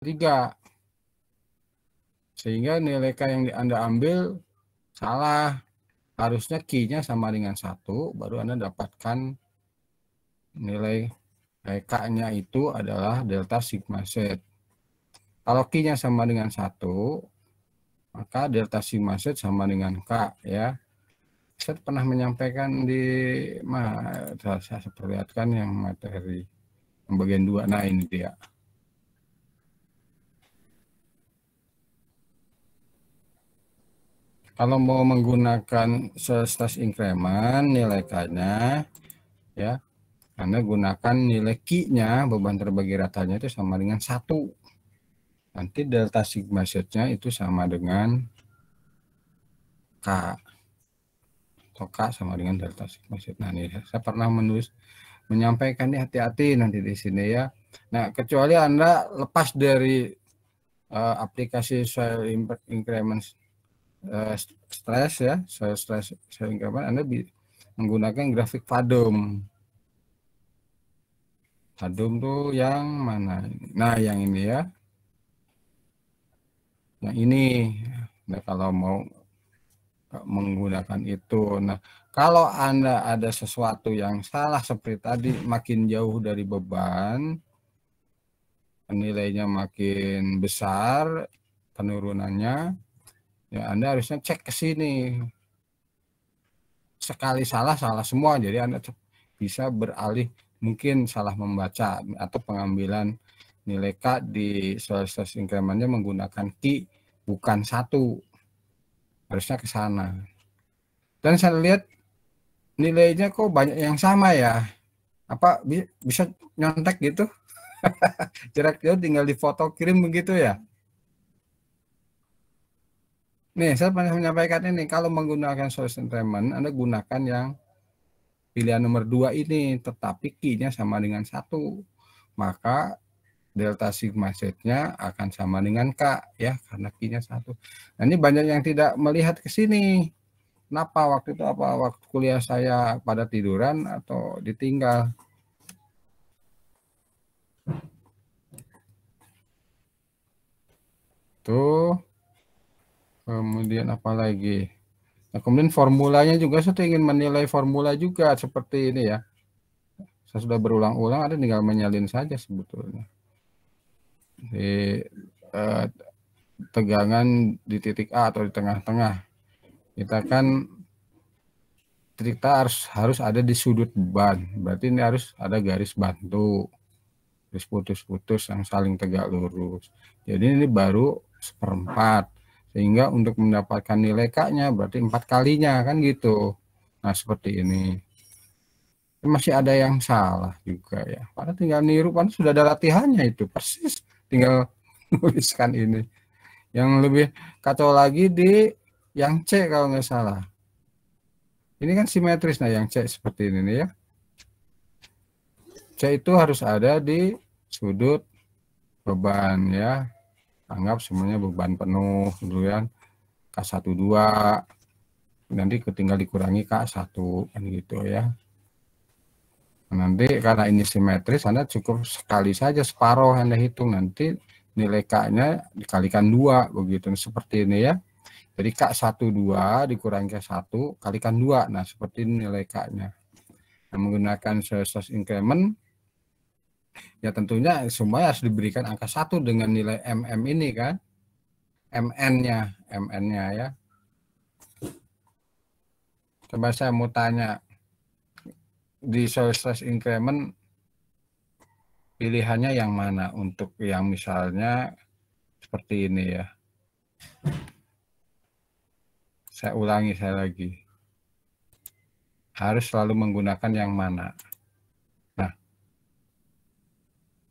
3. Sehingga nilai K yang Anda ambil salah. Harusnya Q-nya sama dengan 1, baru Anda dapatkan nilai K-nya itu adalah delta sigma Z. Kalau Q-nya sama dengan 1, maka delta sigma Z sama dengan K ya. Saya pernah menyampaikan di saya perlihatkan yang materi yang bagian 2. Nah, ini dia. Kalau mau menggunakan stress increment nilai K-nya ya, Anda gunakan nilai Q-nya, beban terbagi ratanya itu sama dengan 1. Nanti delta sigma Z-nya itu sama dengan K. Atau K sama dengan delta sigma Z. Nah, ini saya pernah menyampaikan ini, hati-hati nanti di sini ya. Nah, kecuali Anda lepas dari aplikasi soil increment stress ya, soil increment, Anda menggunakan grafik FADOM. FADOM tuh yang mana? Nah, yang ini ya. Yang ini. Nah, kalau mau menggunakan itu. Nah, kalau Anda ada sesuatu yang salah seperti tadi, makin jauh dari beban, nilainya makin besar penurunannya, ya Anda harusnya cek ke sini. Sekali salah semua, jadi Anda bisa beralih, mungkin salah membaca atau pengambilan nilai K di stress increment-nya menggunakan Q bukan 1. Harusnya ke sana. Dan saya lihat nilainya kok banyak yang sama ya. Apa bisa nyontek gitu? Kira-kira tinggal difoto kirim begitu ya. Nih, saya pernah menyampaikan ini, kalau menggunakan source increment, Anda gunakan yang pilihan nomor 2 ini, tetapi Q-nya sama dengan 1. Maka delta sigma Z-nya akan sama dengan K ya, karena Q-nya 1. Nah, ini banyak yang tidak melihat ke sini. Kenapa waktu itu, waktu kuliah saya pada tiduran atau ditinggal? Tuh. Kemudian apa lagi? Nah, kemudian formulanya juga, saya ingin menilai formula juga seperti ini ya. Saya sudah berulang-ulang, ada tinggal menyalin saja sebetulnya. Di tegangan di titik A atau di tengah-tengah. Kita kan harus ada di sudut beban. Berarti ini harus ada garis bantu. Garis putus-putus yang saling tegak lurus. Jadi ini baru 1/4. Sehingga untuk mendapatkan nilai K-nya berarti 4 kalinya kan gitu. Nah, seperti ini. Masih ada yang salah juga ya. Padahal tinggal niru, kan sudah ada latihannya itu. Persis tinggal nuliskan ini. Yang lebih kacau lagi di yang C kalau nggak salah. Ini kan simetris, nah yang C seperti ini nih ya. C itu harus ada di sudut beban ya. Anggap semuanya beban penuh dulu ya. K12. Nanti tinggal dikurangi K1 kan gitu ya. Nanti karena ini simetris, Anda cukup sekali saja, separuh Anda hitung, nanti nilai K-nya dikalikan 2 begitu, seperti ini ya. Jadi K12 dikurangi K1 kalikan 2. Nah, seperti ini nilai K-nya. Nah, menggunakan stress increment ya tentunya semua harus diberikan angka 1 dengan nilai mm ini kan. MN-nya ya. Coba saya mau tanya, di stress increment pilihannya yang mana untuk yang misalnya seperti ini ya. Saya ulangi lagi. Harus selalu menggunakan yang mana? Nah,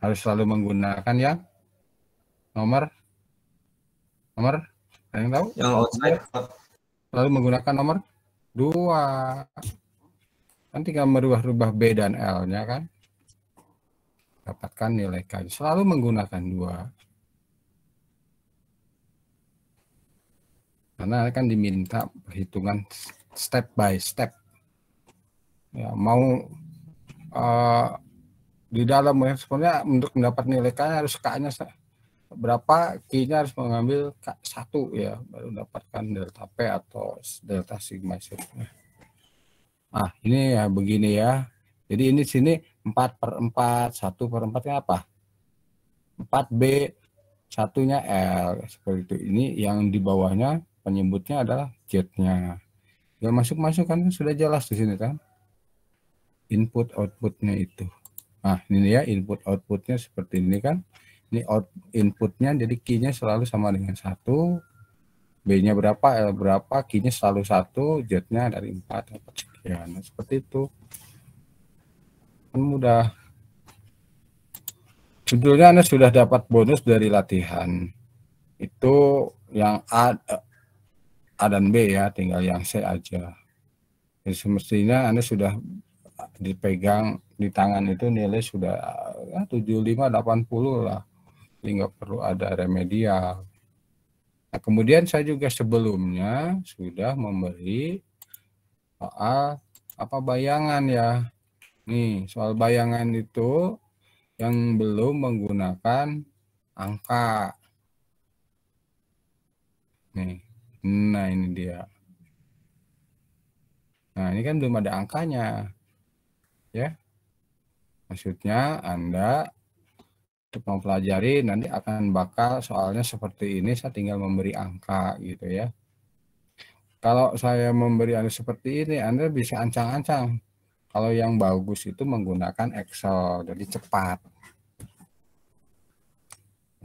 harus selalu menggunakan yang nomor ada yang tahu? Yang outside. Selalu menggunakan nomor 2. Kan tinggal merubah B dan L-nya kan. Dapatkan nilai K. Selalu menggunakan 2. Karena kan diminta perhitungan step by step. Ya, mau di dalam sebenarnya untuk mendapat nilai K harus K-nya berapa Q-nya harus mengambil 1 ya, baru dapatkan delta P atau delta sigma shapenya. Nah, ini ya begini ya. Jadi ini sini 4/4, 1/4-nya apa? 4B, satunya L, seperti itu. Ini yang di bawahnya penyebutnya adalah Z-nya. Ya masuk-masuk kan sudah jelas di sini kan. Input outputnya itu. Nah, ini ya input outputnya seperti ini kan. Ini inputnya jadi Q-nya selalu sama dengan 1. B-nya berapa, L berapa, Q-nya selalu 1, Z-nya dari 4, sekian. Nah, seperti itu. Kan mudah. Sebetulnya Anda sudah dapat bonus dari latihan. Itu yang A dan B ya, tinggal yang C aja. Jadi semestinya Anda sudah dipegang di tangan itu nilai sudah 75, 80 lah. Jadi nggak perlu ada remedial. Nah, kemudian saya juga sebelumnya sudah memberi soal apa bayangan ya. Nih, soal bayangan itu yang belum menggunakan angka. Nih. Nah, ini dia. Nah, ini kan belum ada angkanya. Ya. Maksudnya Anda untuk mempelajari nanti akan bakal soalnya seperti ini, saya tinggal memberi angka gitu ya. Kalau saya memberi Anda seperti ini, Anda bisa ancang-ancang. Kalau yang bagus itu menggunakan Excel, jadi cepat.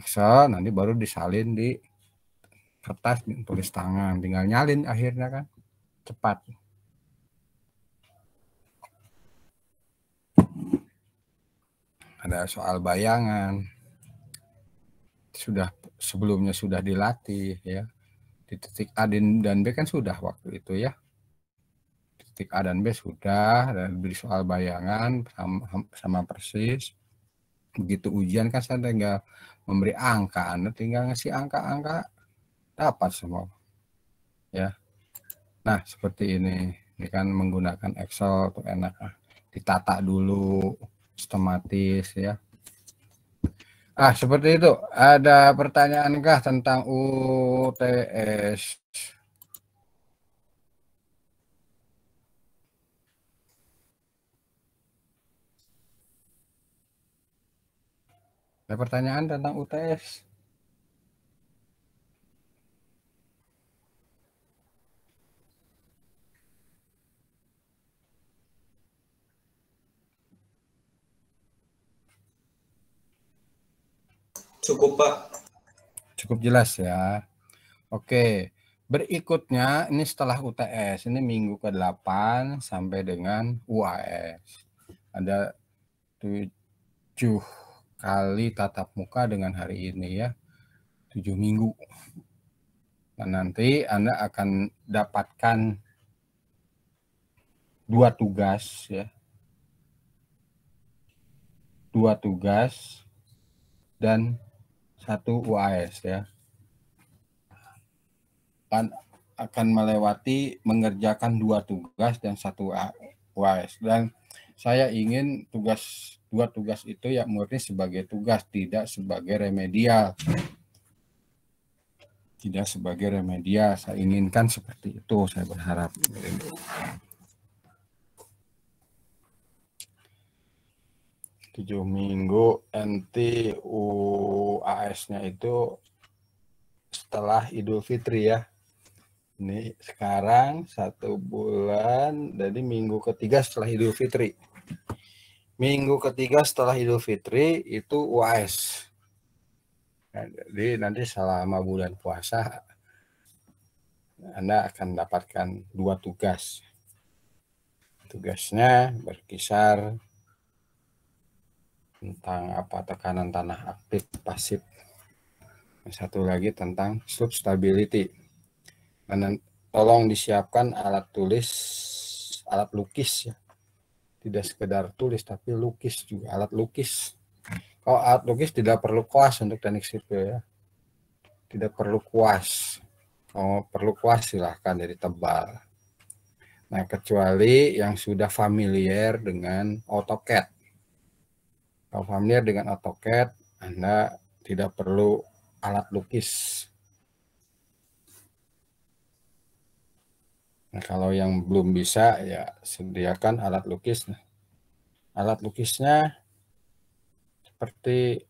Excel nanti baru disalin di kertas, tulis tangan, tinggal nyalin akhirnya kan, cepat. Ada soal bayangan, sudah sebelumnya sudah dilatih ya. Di titik A dan B kan sudah waktu itu ya. Titik A dan B sudah, dan beri soal bayangan sama persis. Begitu ujian kan saya tinggal memberi angka, Anda tinggal ngasih angka-angka, dapat semua. Ya. Nah, seperti ini. Ini kan menggunakan Excel tuh enak. Ditata dulu, sistematis ya. Seperti itu. Ada pertanyaankah tentang UTS? Ada pertanyaan tentang UTS? Cukup, Pak. Cukup jelas ya. Oke. Berikutnya ini setelah UTS, ini minggu ke-8 sampai dengan UAS. Ada 7 kali tatap muka dengan hari ini ya. 7 minggu. Nah, nanti Anda akan dapatkan 2 tugas ya. 2 tugas dan 1 UAS ya. Akan melewati mengerjakan 2 tugas dan 1 UAS, dan saya ingin 2 tugas itu ya murni sebagai tugas, tidak sebagai remedial. Tidak sebagai remedial, saya inginkan seperti itu, saya berharap. 7 minggu nanti UAS-nya itu setelah Idul Fitri ya. Ini sekarang 1 bulan, jadi minggu ketiga setelah Idul Fitri. Minggu ketiga setelah Idul Fitri itu UAS. Nah, jadi nanti selama bulan puasa Anda akan dapatkan 2 tugas. Tugasnya berkisar tentang apa, tekanan tanah aktif pasif. Yang satu lagi tentang slope stability. Dan tolong disiapkan alat tulis, alat lukis ya. Tidak sekedar tulis tapi lukis juga, alat lukis. Kalau alat lukis tidak perlu kuas untuk teknik sipil ya. Tidak perlu kuas. Kalau perlu kuas silahkan dari tebal. Nah, kecuali yang sudah familiar dengan AutoCAD. Kalau familiar dengan AutoCAD, Anda tidak perlu alat lukis. Nah, kalau yang belum bisa ya sediakan alat lukis. Nah, alat lukisnya seperti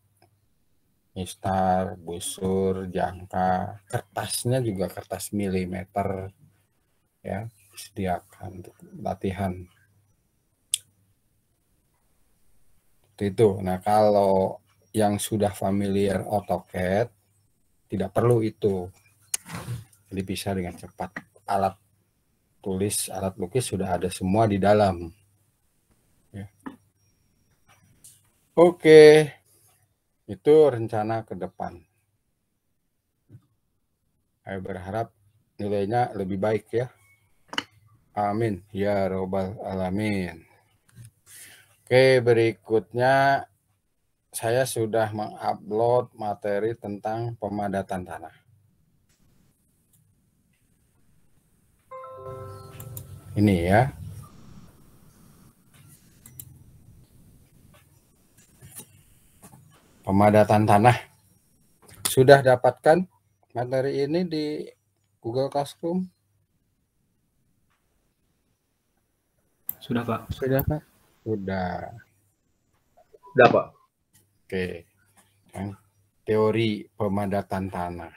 mistar, busur, jangka, kertasnya juga kertas milimeter ya, sediakan untuk latihan. Itu. Nah, kalau yang sudah familiar AutoCAD tidak perlu itu. Jadi bisa dengan cepat. Alat tulis, alat lukis sudah ada semua di dalam. Ya. Oke, itu rencana ke depan. Saya berharap nilainya lebih baik ya. Amin. Ya robbal alamin. Oke, berikutnya saya sudah mengupload materi tentang pemadatan tanah. Ini ya. Pemadatan tanah. Sudah dapatkan materi ini di Google Classroom? Sudah, Pak. Sudah, Pak? Sudah. Sudah, Pak. Oke. Teori pemadatan tanah.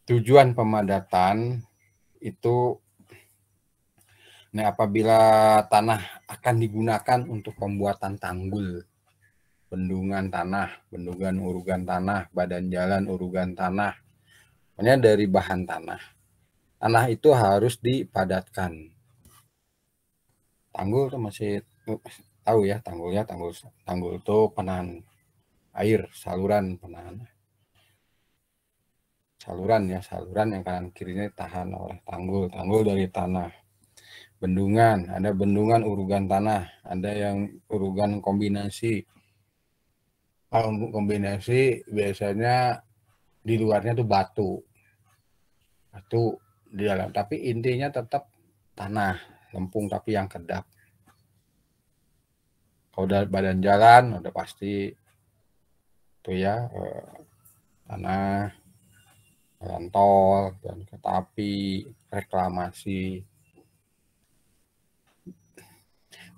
Tujuan pemadatan itu apabila tanah akan digunakan untuk pembuatan tanggul, bendungan tanah, bendungan urugan tanah, badan jalan urugan tanah. Pokoknya dari bahan tanah. Tanah itu harus dipadatkan. Tanggul itu masih tahu ya, tanggulnya tanggul itu penahan air, saluran penahan. Saluran yang kanan kirinya tahan oleh tanggul dari tanah. Bendungan, ada bendungan urugan tanah, ada yang urugan kombinasi. Kalau untuk kombinasi biasanya di luarnya tuh batu di dalam, tapi intinya tetap tanah, lempung tapi yang kedap. Kalau udah badan jalan udah pasti itu ya, tanah, jalan tol, jalan kereta api, reklamasi.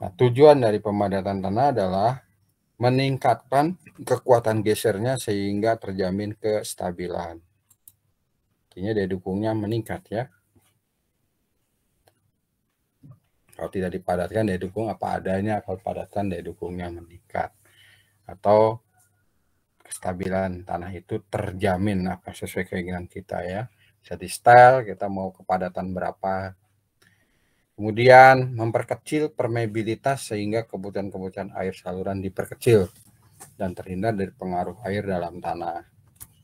Nah, tujuan dari pemadatan tanah adalah meningkatkan kekuatan gesernya sehingga terjamin kestabilan. Artinya daya dukungnya meningkat ya. Kalau tidak dipadatkan daya dukung apa adanya, kalau dipadatkan daya dukungnya meningkat. Atau kestabilan tanah itu terjamin apa sesuai keinginan kita ya. Bisa di style, kita mau kepadatan berapa. Kemudian memperkecil permeabilitas sehingga kebutuhan air saluran diperkecil dan terhindar dari pengaruh air dalam tanah.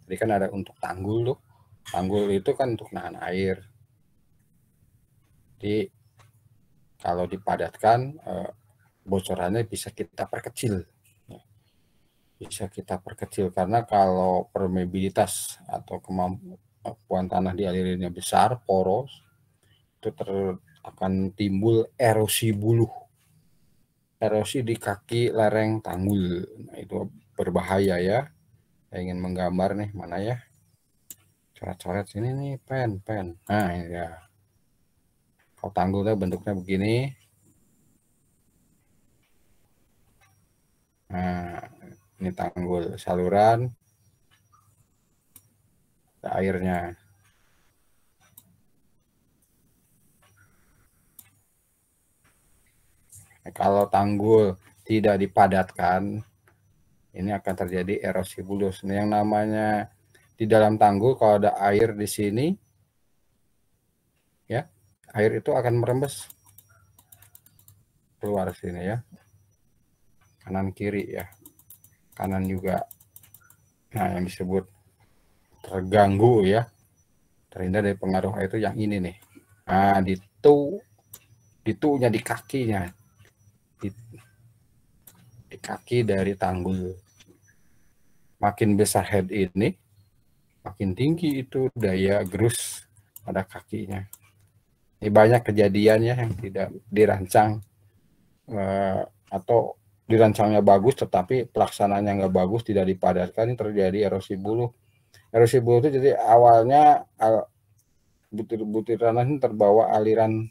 Jadi kan ada untuk tanggul tuh. Tanggul itu kan untuk nahan air. Jadi kalau dipadatkan bocorannya bisa kita perkecil. Karena kalau permeabilitas atau kemampuan tanah dialirinnya besar, poros, itu akan timbul erosi buluh. Erosi di kaki lereng tanggul. Nah, itu berbahaya ya. Saya ingin menggambar nih, mana ya? Coret-coret sini nih, pen. Nah, ini ya. Kalau tanggulnya bentuknya begini. Nah, ini tanggul saluran. Ada airnya. Nah, kalau tanggul tidak dipadatkan, ini akan terjadi erosi bulus. Nah, yang namanya di dalam tanggul kalau ada air di sini, ya, air itu akan merembes keluar sini ya, kanan kiri ya, kanan juga. Nah, yang disebut terganggu ya, terhindar dari pengaruh air itu yang ini nih. Nah, ditunya di kakinya, di kaki dari tanggul. Makin besar head ini, makin tinggi itu daya gerus pada kakinya. Ini banyak kejadiannya yang tidak dirancang atau dirancangnya bagus tetapi pelaksanaannya nggak bagus, tidak dipadatkan, terjadi erosi buluh. Erosi buluh itu jadi awalnya butir-butir tanah ini terbawa aliran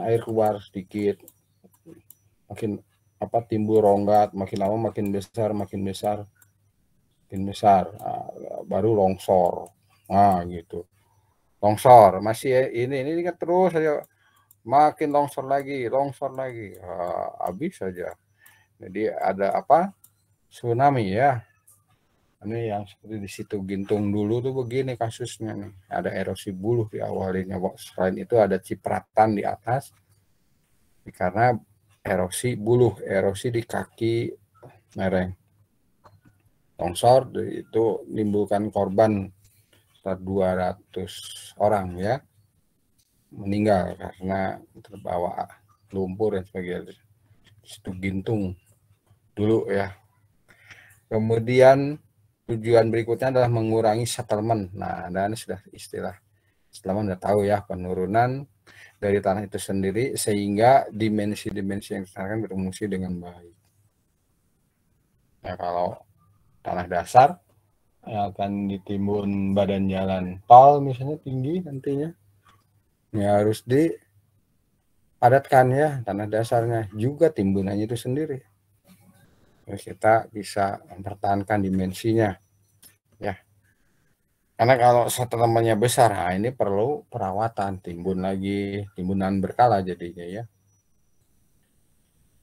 air keluar sedikit, makin timbul rongga, makin lama makin besar, baru longsor. Nah gitu, longsor masih ini kan terus saja, makin longsor lagi, habis saja. Jadi ada tsunami ya. Ini yang seperti di situ Gintung dulu tuh begini kasusnya nih, ada erosi buluh di awalnya. Selain itu ada cipratan di atas karena erosi buluh, erosi di kaki lereng. Longsor itu menimbulkan korban 200 orang ya, meninggal karena terbawa lumpur dan sebagainya. Situ Gintung dulu ya. Kemudian tujuan berikutnya adalah mengurangi settlement. Nah, dan sudah istilah settlement sudah tahu ya, penurunan dari tanah itu sendiri sehingga dimensi-dimensi yang akan berfungsi dengan baik. Nah, kalau tanah dasar yang akan ditimbun badan jalan tol misalnya tinggi nantinya, ya harus dipadatkan ya tanah dasarnya, juga timbunannya itu sendiri. Terus kita bisa mempertahankan dimensinya ya. Karena kalau settlementnya besar, nah ini perlu perawatan, timbunan berkala jadinya ya.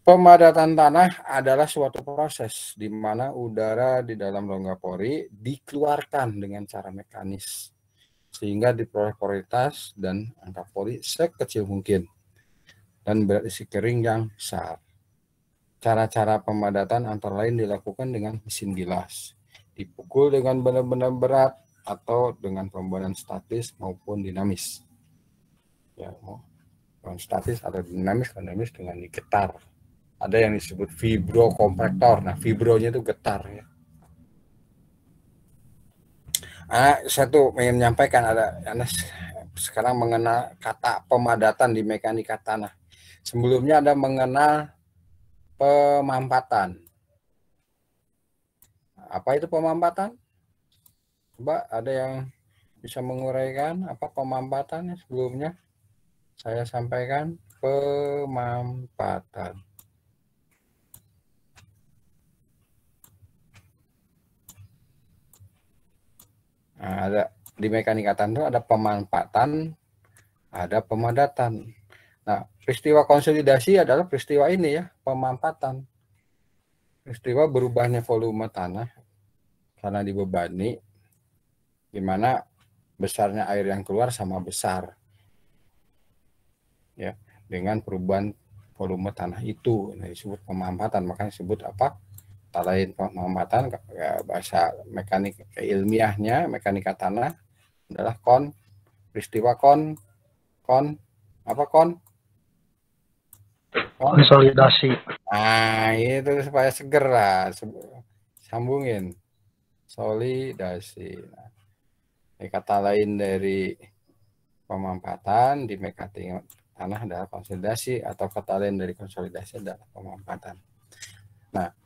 Pemadatan tanah adalah suatu proses di mana udara di dalam rongga pori dikeluarkan dengan cara mekanis sehingga diperoleh poritas dan angka pori sekecil mungkin dan berisi kering yang besar. Cara-cara pemadatan antara lain dilakukan dengan mesin gilas, dipukul dengan benar-benar berat atau dengan pembuatan statis maupun dinamis. Ya, mau statis atau dinamis dengan digetar. Ada yang disebut vibro kompaktor. Nah, vibronya itu getar ya. Saya tuh ingin menyampaikan sekarang mengenal kata pemadatan di mekanika tanah. Sebelumnya Anda mengenal pemampatan. Apa itu pemampatan? Coba ada yang bisa menguraikan apa pemampatan sebelumnya? Saya sampaikan pemampatan. Nah, ada di mekanika tanah itu ada pemanfaatan, ada pemadatan. Nah, peristiwa konsolidasi adalah peristiwa ini ya, pemanfaatan. Peristiwa berubahnya volume tanah karena dibebani, di mana besarnya air yang keluar sama besar. Ya, dengan perubahan volume tanah itu, nah, disebut pemanfaatan. Makanya disebut apa? Lain pemanfaatan, bahasa mekanik ilmiahnya mekanika tanah adalah peristiwa konsolidasi. Nah, itu supaya seger lah, sambungin solidasi. Nah, kata lain dari pemampatan di mekanika tanah adalah konsolidasi, atau kata lain dari konsolidasi adalah pemampatan. Nah,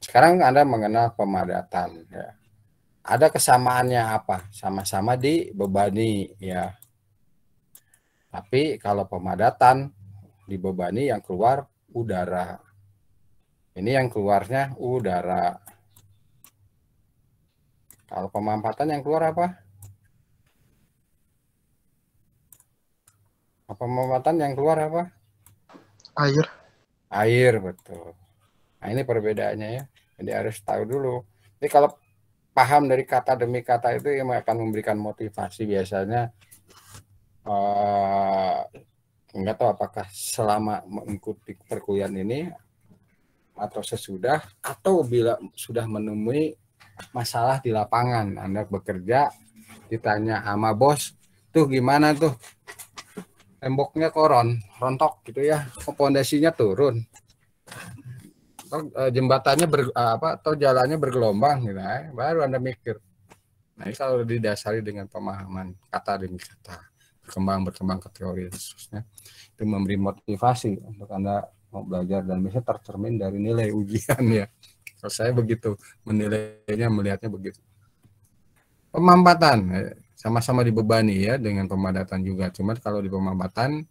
sekarang Anda mengenal pemadatan ya. Ada kesamaannya apa? Sama-sama dibebani ya. Tapi kalau pemadatan dibebani yang keluar udara. Ini yang keluarnya udara. Kalau pemampatan yang keluar apa? Pemampatan yang keluar apa? Air. Air, betul. Nah, ini perbedaannya ya. Jadi harus tahu dulu. Jadi kalau paham dari kata demi kata itu yang akan memberikan motivasi biasanya. Enggak tahu apakah selama mengikuti perkuliahan ini atau sesudah, atau bila sudah menemui masalah di lapangan, Anda bekerja ditanya sama bos, tuh gimana tuh temboknya rontok gitu ya, fondasinya turun, atau jembatannya atau jalannya bergelombang gitu, baru Anda mikir. Nah, ini kalau didasari dengan pemahaman kata demi kata, berkembang ke teori khususnya, itu memberi motivasi untuk Anda mau belajar dan bisa tercermin dari nilai ujian ya. Kalau saya begitu menilainya, melihatnya begitu. Pemampatan sama-sama dibebani ya dengan pemadatan juga. Cuma kalau di pemampatan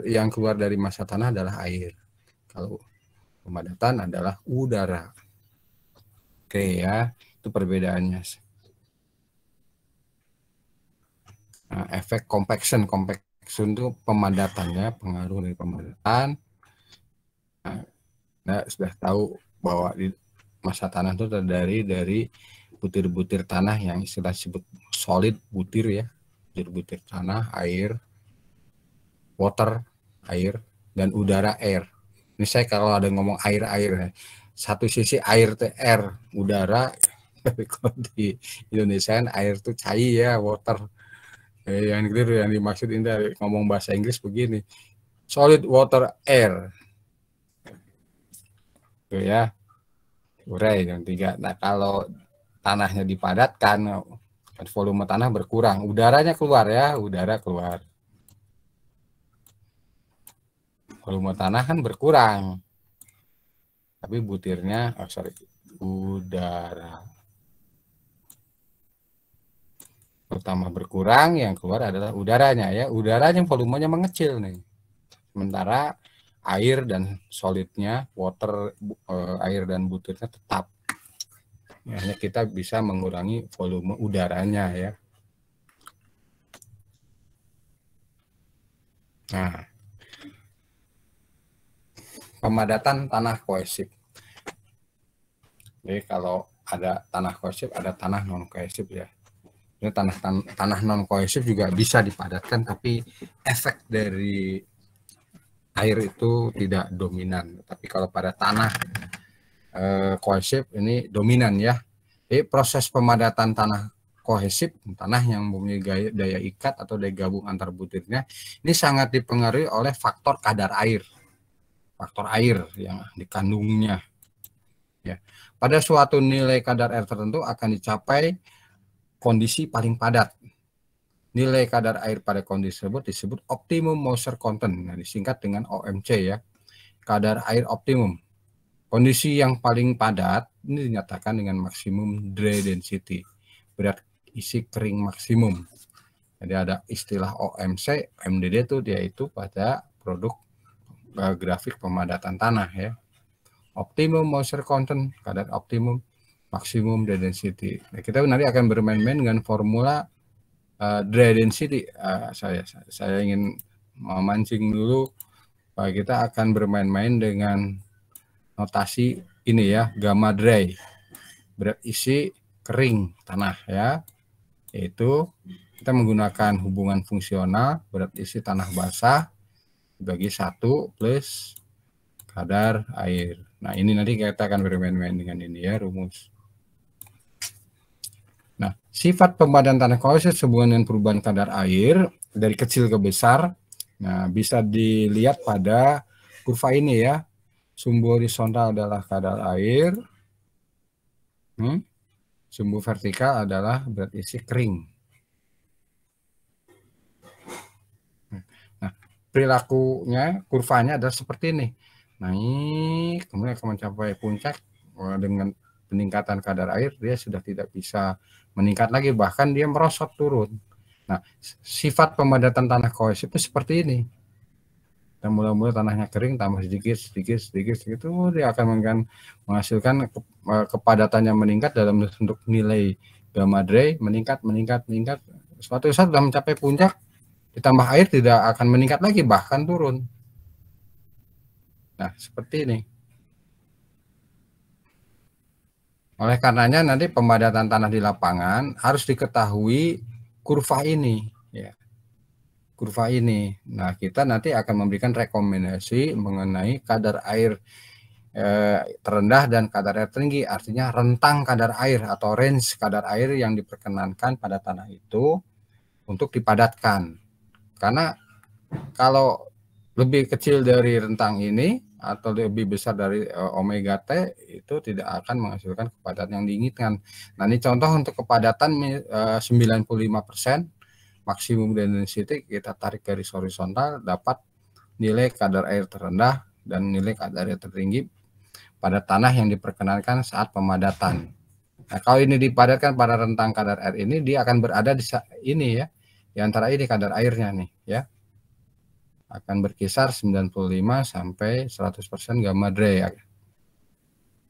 yang keluar dari massa tanah adalah air. Kalau pemadatan adalah udara. Oke ya, itu perbedaannya. Nah, efek compaction itu pemadatannya, pengaruh dari pemadatan. Nah, sudah tahu bahwa di massa tanah itu terdiri dari butir-butir tanah yang istilah disebut solid butir ya, butir-butir tanah, air, water, air, dan udara, air. Ini saya kalau ada ngomong air, satu sisi air itu air, udara. Kalau di Indonesia air itu cair ya, water. Yang keliru, yang dimaksud ini ngomong bahasa Inggris begini, solid water air. Itu ya, urai yang tiga. Nah kalau tanahnya dipadatkan, volume tanah berkurang, udaranya keluar ya, udara keluar. Volume tanah kan berkurang, tapi butirnya, udara pertama berkurang, yang keluar adalah udaranya ya. Udaranya volumenya mengecil nih. Sementara air dan solidnya, water, air dan butirnya tetap. Hanya kita bisa mengurangi volume udaranya ya. Nah, pemadatan tanah kohesif. Jadi kalau ada tanah kohesif, ada tanah non kohesif ya. Ini tanah non kohesif juga bisa dipadatkan, tapi efek dari air itu tidak dominan. Tapi kalau pada tanah kohesif ini dominan ya. Jadi proses pemadatan tanah kohesif, tanah yang mempunyai daya ikat atau daya gabung antar butirnya, ini sangat dipengaruhi oleh faktor kadar air. Faktor air yang dikandungnya. Ya. Pada suatu nilai kadar air tertentu akan dicapai kondisi paling padat. Nilai kadar air pada kondisi tersebut disebut optimum moisture content. Nah, disingkat dengan OMC ya. Kadar air optimum. Kondisi yang paling padat ini dinyatakan dengan maksimum dry density. Berat isi kering maksimum. Jadi ada istilah OMC, MDD itu yaitu pada produk grafik pemadatan tanah ya. Optimum moisture content, kadar optimum, maksimum dry density. Nah, kita nanti akan bermain-main dengan formula dry density. Saya ingin memancing dulu. Kita akan bermain-main dengan notasi ini ya, gamma dry, berat isi kering tanah ya. Yaitu kita menggunakan hubungan fungsional berat isi tanah basah dibagi 1 plus kadar air. Nah, ini nanti kita akan bermain-main dengan ini ya, rumus. Nah, sifat pemadatan tanah kohesif sehubungan dengan perubahan kadar air dari kecil ke besar. Nah, bisa dilihat pada kurva ini ya. Sumbu horizontal adalah kadar air. Sumbu vertikal adalah berat isi kering. Nah, perilakunya, kurvanya adalah seperti ini. Naik, kemudian akan mencapai puncak dengan peningkatan kadar air, dia sudah tidak bisa meningkat lagi, bahkan dia merosot turun. Nah, sifat pemadatan tanah kohesif itu seperti ini. Dan mula-mula tanahnya kering, tambah sedikit, itu dia akan menghasilkan kepadatan yang meningkat dalam bentuk nilai gamma dry, meningkat. Suatu saat sudah mencapai puncak, ditambah air tidak akan meningkat lagi, bahkan turun. Nah, seperti ini. Oleh karenanya nanti pemadatan tanah di lapangan harus diketahui kurva ini ya. Kurva ini. Nah, kita nanti akan memberikan rekomendasi mengenai kadar air terendah dan kadar air tinggi, artinya rentang kadar air atau range kadar air yang diperkenankan pada tanah itu untuk dipadatkan. Karena kalau lebih kecil dari rentang ini atau lebih besar dari omega T, itu tidak akan menghasilkan kepadatan yang diinginkan. Nah, ini contoh untuk kepadatan 95%, maksimum density kita tarik garis horizontal dapat nilai kadar air terendah dan nilai kadar air tertinggi pada tanah yang diperkenankan saat pemadatan. Nah, kalau ini dipadatkan pada rentang kadar air ini, dia akan berada di ini ya, di antara ini kadar airnya nih ya. Akan berkisar 95 sampai 100% gamma dry ya.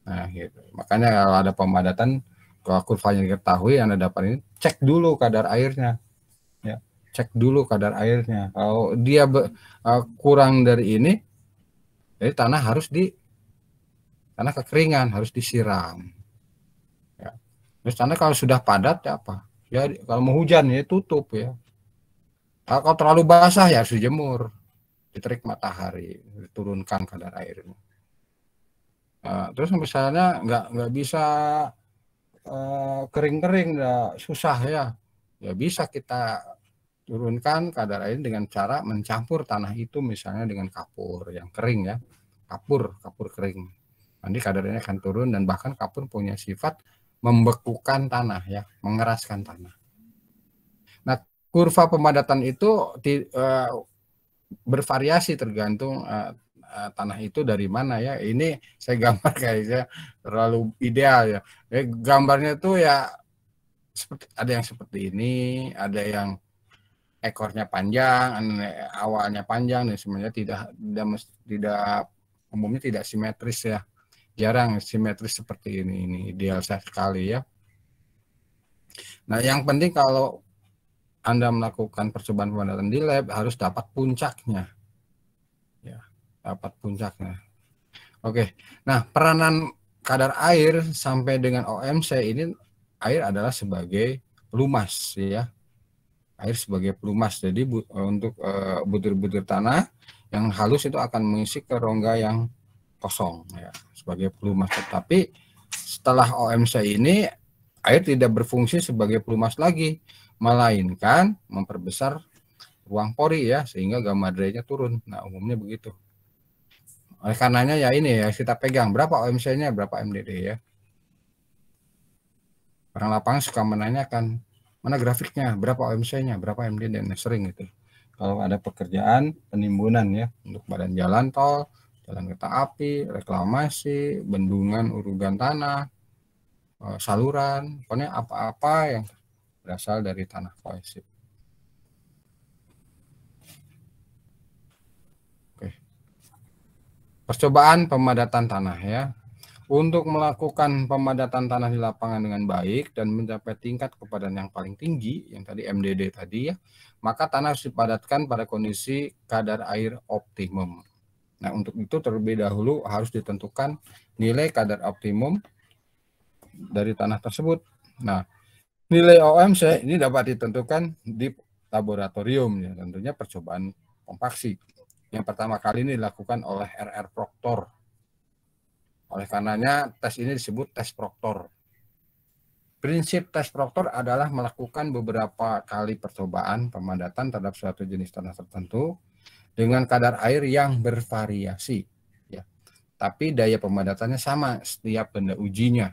Nah, gitu. Makanya kalau ada pemadatan, kalau kurvanya diketahui, Anda dapat ini, cek dulu kadar airnya. Ya, cek dulu kadar airnya. Kalau dia kurang dari ini, jadi tanah kekeringan, harus disiram. Ya. Terus tanah kalau sudah padat ya apa? Ya kalau mau hujan ya tutup ya. Kalau terlalu basah ya harus dijemur, diterik matahari, diturunkan kadar airnya. Nah, terus misalnya nggak bisa kering-kering, susah ya. Ya bisa kita turunkan kadar air dengan cara mencampur tanah itu misalnya dengan kapur yang kering ya, kapur kering. Nanti kadarnya akan turun dan bahkan kapur punya sifat membekukan tanah ya, mengeraskan tanah. Nah, kurva pemadatan itu bervariasi tergantung tanah itu dari mana ya. Ini saya gambar kayaknya terlalu ideal ya. Gambarnya tuh ya ada yang seperti ini, ada yang ekornya panjang, awalnya panjang dan sebenarnya tidak umumnya tidak simetris ya. Jarang simetris seperti ini. Ini ideal sekali ya. Nah, yang penting kalau Anda melakukan percobaan pemadatan di lab harus dapat puncaknya. Ya, dapat puncaknya. Oke. Nah, peranan kadar air sampai dengan OMC ini, air adalah sebagai pelumas ya. Air sebagai pelumas. Jadi untuk butir-butir tanah yang halus itu akan mengisi ke rongga yang kosong ya, sebagai pelumas. Tetapi setelah OMC ini air tidak berfungsi sebagai pelumas lagi, melainkan memperbesar ruang pori ya, sehingga gamma dry-nya turun. Nah, umumnya begitu. Oleh karenanya ya ini ya, kita pegang berapa OMC-nya, berapa MDD ya. Orang lapangan suka menanyakan, mana grafiknya, berapa OMC-nya, berapa MDD, dan sering itu. Kalau ada pekerjaan penimbunan ya, untuk badan jalan tol, jalan kereta api, reklamasi, bendungan, urugan tanah, saluran, pokoknya apa-apa yang berasal dari tanah kohesif. Oke. Percobaan pemadatan tanah ya. Untuk melakukan pemadatan tanah di lapangan dengan baik dan mencapai tingkat kepadatan yang paling tinggi, yang tadi MDD tadi ya, maka tanah harus dipadatkan pada kondisi kadar air optimum. Nah, untuk itu terlebih dahulu harus ditentukan nilai kadar optimum dari tanah tersebut. Nah, nilai OMC ini dapat ditentukan di laboratorium ya, tentunya percobaan kompaksi. Yang pertama kali ini dilakukan oleh R.R. Proctor. Oleh karenanya tes ini disebut tes Proctor. Prinsip tes Proctor adalah melakukan beberapa kali percobaan pemadatan terhadap suatu jenis tanah tertentu dengan kadar air yang bervariasi. Ya. Tapi daya pemadatannya sama setiap benda ujinya.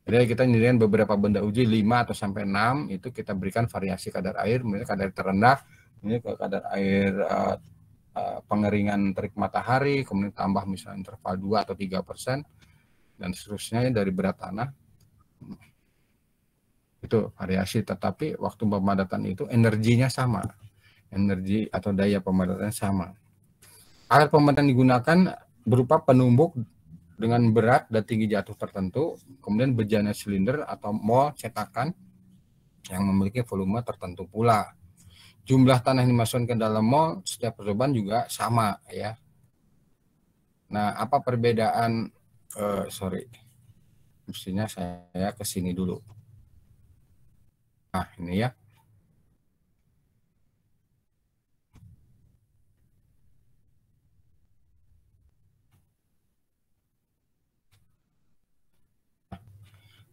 Jadi kita nyediain beberapa benda uji 5 atau sampai 6, itu kita berikan variasi kadar air, misalnya kadar terendah, ini ke kadar air pengeringan terik matahari, kemudian tambah misalnya interval 2 atau 3%, dan seterusnya dari berat tanah. Itu variasi, tetapi waktu pemadatan itu energinya sama. Energi atau daya pemadatannya sama. Alat pemadatan digunakan berupa penumbuk dengan berat dan tinggi jatuh tertentu, kemudian bejana silinder atau mol cetakan yang memiliki volume tertentu pula. Jumlah tanah yang dimasukkan ke dalam mol setiap percobaan juga sama ya. Nah, apa perbedaan? Mestinya saya ke sini dulu. Nah, ini ya.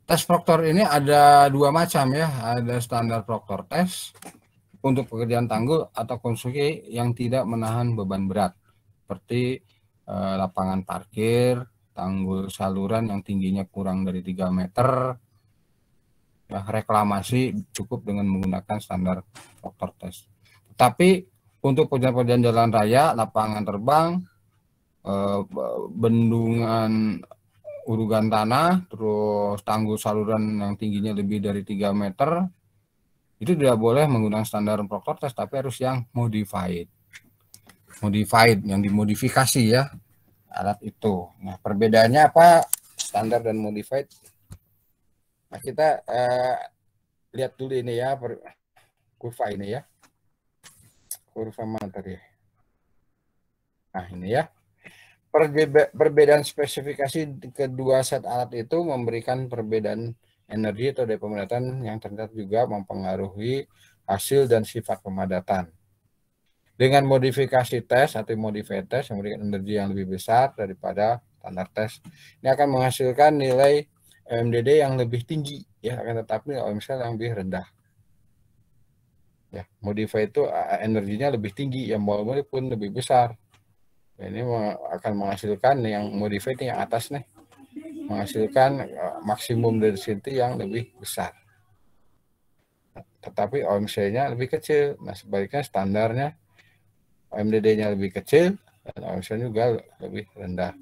Tes Proctor ini ada dua macam ya. Ada standar Proctor test untuk pekerjaan tanggul atau konstruksi yang tidak menahan beban berat, seperti lapangan parkir, tanggul saluran yang tingginya kurang dari 3 meter, ya, reklamasi cukup dengan menggunakan standar Proctor test. Tapi untuk pekerjaan jalan raya, lapangan terbang, bendungan urugan tanah, terus tanggul saluran yang tingginya lebih dari 3 meter, itu tidak boleh menggunakan standar Proctor test, tapi harus yang modified, yang dimodifikasi ya alat itu. Nah, perbedaannya apa standar dan modified? Nah, kita lihat dulu ini ya, kurva ini ya, kurva mana tadi? Nah, ini ya. Perbedaan spesifikasi kedua set alat itu memberikan perbedaan energi atau daya pemadatan yang ternyata juga mempengaruhi hasil dan sifat pemadatan. Dengan modifikasi tes atau modified test yang memberikan energi yang lebih besar daripada standar tes, ini akan menghasilkan nilai MDD yang lebih tinggi ya, akan tetapi OMC yang lebih rendah. Ya, modified itu energinya lebih tinggi, ya mol-mol pun lebih besar. Ini akan menghasilkan yang modified yang atas nih, menghasilkan maksimum density yang lebih besar. Tetapi OMC-nya lebih kecil. Nah, sebaliknya standarnya OMDD-nya lebih kecil dan OMC-nya juga lebih rendah.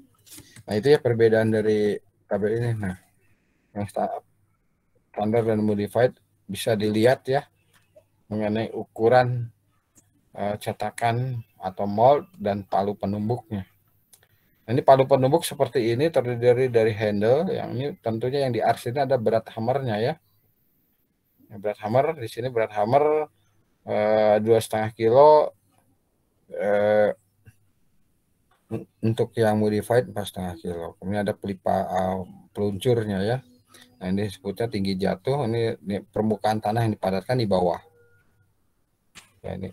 Nah, itu ya perbedaan dari tabel ini. Nah, yang standar dan modified bisa dilihat ya mengenai ukuran cetakan atau mold dan palu penumbuknya. Nah, ini palu penumbuk seperti ini terdiri dari handle, yang ini tentunya yang di ars ini ada berat hammernya ya. Berat hammer di sini berat hammer 2,5 kilo, untuk yang modified 4,5 kilo. Kemudian ada peluncurnya ya. Nah, ini disebutnya tinggi jatuh. Ini permukaan tanah yang dipadatkan di bawah. Ya, ini.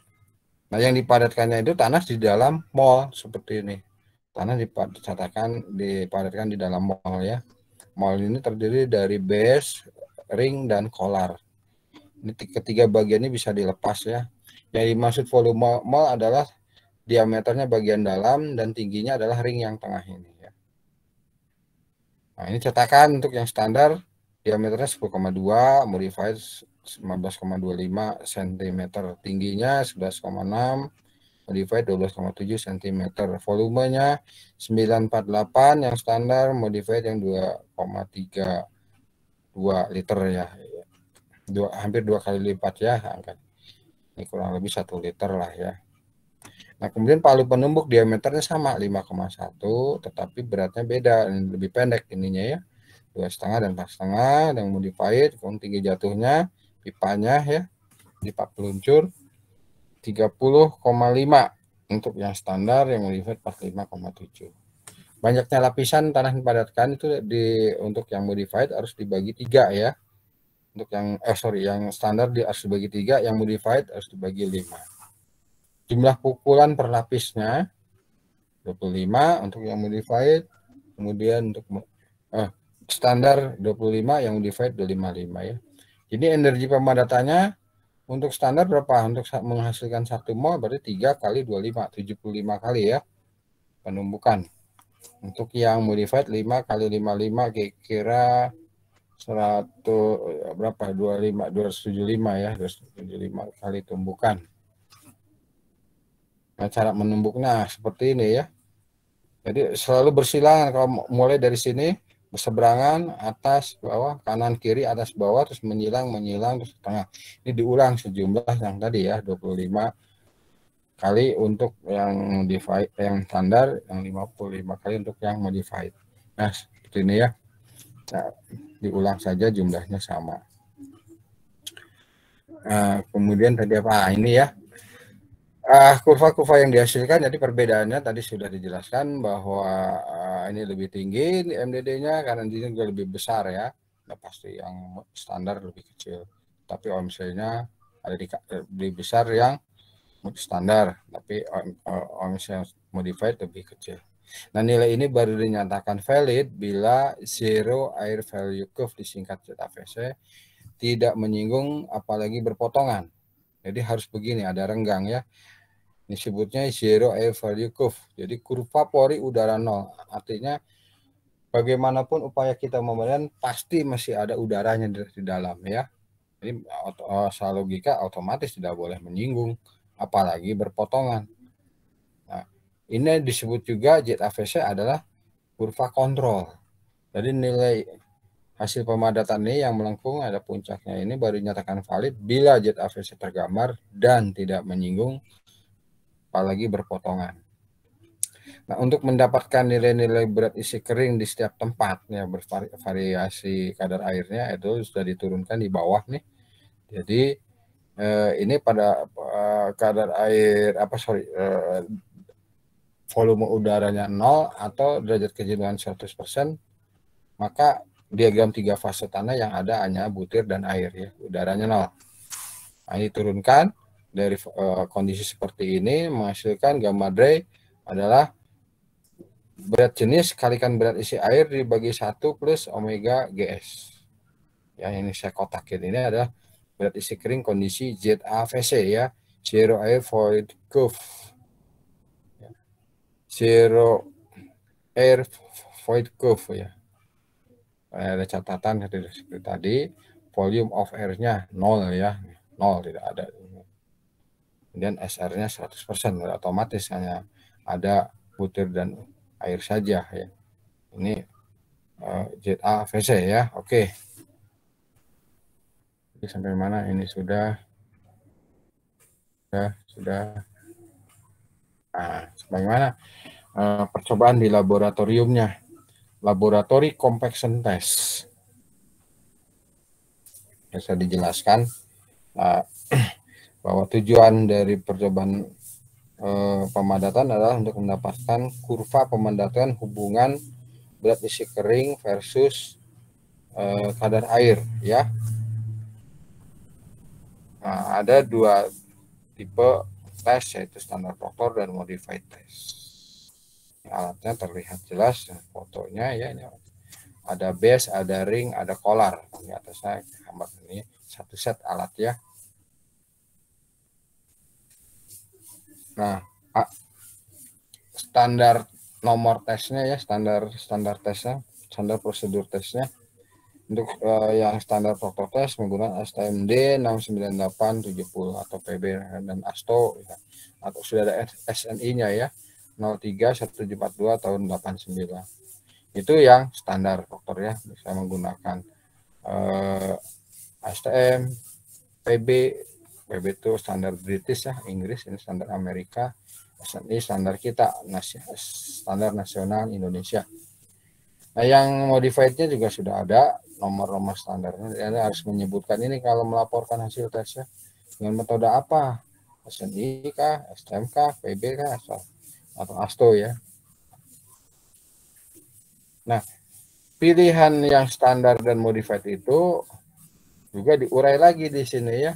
Nah, yang dipadatkannya itu tanah di dalam mall seperti ini. Tanah dipadatkan di dalam mall ya. Mall ini terdiri dari base, ring, dan collar. Ini ketiga bagian ini bisa dilepas ya. Yang dimaksud volume mall adalah diameternya bagian dalam dan tingginya adalah ring yang tengah ini ya. Nah, ini cetakan untuk yang standar diameternya 10,2, modified 15,25 cm, tingginya 11,6, modified 12,7 cm, volumenya 948 yang standar, modified yang 2,32 liter ya, hampir 2 kali lipat ya, ini kurang lebih 1 liter lah ya. Nah, kemudian palu penumbuk diameternya sama 5,1, tetapi beratnya beda, ini lebih pendek ininya ya, 2,5 dan 4,5, yang modified, kemudian tinggi jatuhnya, pipanya ya, pipa peluncur 30,5 untuk yang standar, yang modified 45,7. Banyaknya lapisan tanah yang dipadatkan itu untuk yang modified harus dibagi 3 ya. Untuk yang yang standar harus dibagi 3, yang modified harus dibagi 5. Jumlah pukulan per lapisnya 25 untuk yang modified, kemudian untuk standar 25, yang modified 255 ya. Jadi energi pemadatannya untuk standar berapa? Untuk menghasilkan 1 mol berarti 3 kali 25, 75 kali ya penumbukan. Untuk yang modified 5 kali 55 kira 100 berapa? 275 ya, 275 kali tumbukan. Nah, cara menumbuknya seperti ini ya. Jadi selalu bersilangan, kalau mulai dari sini berseberangan, atas bawah, kanan kiri, atas bawah, terus menyilang terus tengah. Ini diulang sejumlah yang tadi ya, 25 kali untuk yang modified, yang standar, yang 55 kali untuk yang modified. Nah, seperti ini ya. Nah, diulang saja jumlahnya sama. Nah, kemudian tadi apa? Ini ya. Kurva-kurva yang dihasilkan, jadi perbedaannya tadi sudah dijelaskan bahwa ini lebih tinggi MDD-nya karena ini juga lebih besar ya. Nah, pasti yang standar lebih kecil, tapi OMC-nya ada di besar yang standar, tapi OMC modified lebih kecil. Nah, nilai ini baru dinyatakan valid bila zero air value curve, disingkat ZAVC, tidak menyinggung apalagi berpotongan. Jadi harus begini, ada renggang ya. Disebutnya zero air value curve. Jadi kurva pori udara nol. Artinya bagaimanapun upaya kita memberikan pasti masih ada udaranya di dalam ya. Jadi secara logika otomatis tidak boleh menyinggung apalagi berpotongan. Nah, ini disebut juga ZAVC adalah kurva kontrol. Jadi nilai hasil pemadatan ini yang melengkung ada puncaknya ini baru dinyatakan valid bila ZAVC tergambar dan tidak menyinggung apalagi berpotongan. Nah, untuk mendapatkan nilai-nilai berat isi kering di setiap tempat ya bervariasi kadar airnya itu sudah diturunkan di bawah nih. Jadi ini pada kadar air volume udaranya 0 atau derajat kejenuhan 100%, maka diagram 3 fase tanah yang ada hanya butir dan air ya, udaranya 0. Nah, ini turunkan dari kondisi seperti ini menghasilkan gamma Drey adalah berat jenis kalikan berat isi air dibagi 1 plus omega GS. Ya, ini saya kotakin. Ini adalah berat isi kering kondisi ZAVC ya, Zero Air Void Curve. Zero Air Void Curve ya. Ada catatan seperti tadi, volume of air-nya 0 ya, 0 tidak ada. Kemudian SR-nya 100%, otomatis hanya ada butir dan air saja ya. Ini ZAVC ya. Oke. Jadi sampai mana ini sudah. Nah, bagaimana percobaan di laboratoriumnya? Laboratory compaction test. Bisa dijelaskan bahwa tujuan dari percobaan pemadatan adalah untuk mendapatkan kurva pemadatan hubungan berat isi kering versus kadar air ya. Nah, ada 2 tipe tes yaitu standar proktor dan modified test. Alatnya terlihat jelas fotonya ya, ini ada base, ada ring, ada kolar. Di atasnya gambar ini 1 set alat ya. Nah, standar nomor tesnya ya, standar tesnya, standar prosedur tesnya. Untuk yang standar proktor test menggunakan STMD 69870 atau PB dan ASTO ya. Atau sudah ada SNI-nya ya, 031742 tahun 89. Itu yang standar proktor ya, bisa menggunakan STM, PB itu standar British ya, Inggris, ini standar Amerika, SNI standar kita, standar nasional Indonesia. Nah, yang modified-nya juga sudah ada nomor-nomor standarnya. Anda harus menyebutkan ini kalau melaporkan hasil tesnya dengan metode apa, SNI kah, STM kah, PB kah, atau ASTO ya. Nah, pilihan yang standar dan modified itu juga diurai lagi di sini ya.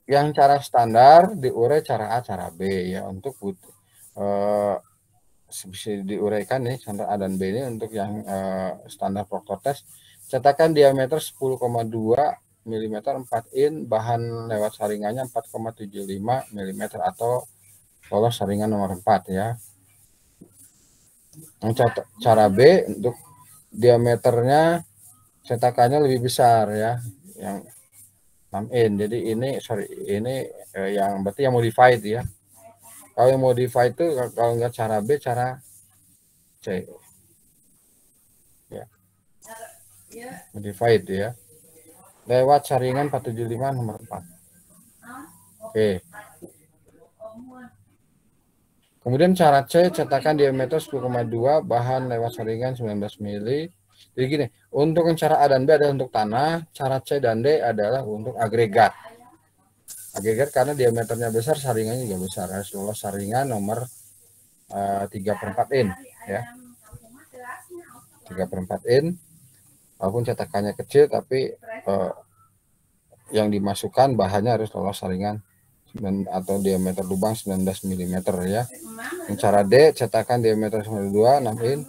Yang cara standar diurai cara A, cara B ya, untuk bisa diuraikan nih standar A dan B ini. Untuk yang standar proktor test, cetakan diameter 10,2 mm 4 in, bahan lewat saringannya 4,75 mm atau lolos saringan nomor 4 ya. Cara B, untuk diameternya cetakannya lebih besar ya, yang 6 in. Jadi ini yang berarti yang modified ya. Kalau yang modified itu kalau enggak cara B, cara C ya, modified ya, lewat saringan 475 nomor 4. Oke. Kemudian cara C, cetakan diameter 10,2, bahan lewat saringan 19 mili. Jadi gini, untuk yang cara A dan B adalah untuk tanah, cara C dan D adalah untuk agregat. Agregat karena diameternya besar, saringannya juga besar. Harus lolos saringan nomor 3/4 in ya. 3/4 in. Walaupun cetakannya kecil tapi yang dimasukkan bahannya harus lolos saringan atau diameter lubang 19 mm ya. Yang cara D, cetakan diameter 92, 6 in.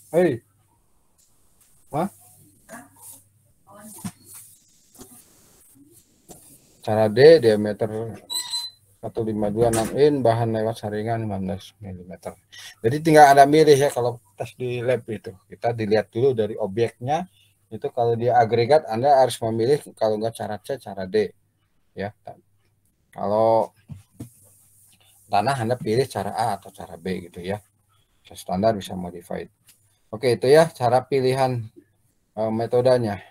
Hei. Cara D, diameter 152, 6 in, bahan lewat saringan 15 mm. Jadi tinggal ada milih ya kalau tes di lab itu. Kita dilihat dulu dari objeknya. Itu kalau dia agregat, Anda harus memilih kalau enggak cara C, cara D. ya. Kalau tanah Anda pilih cara A atau cara B gitu ya. Bisa standar, bisa modified. Oke, itu ya cara pilihan metodenya.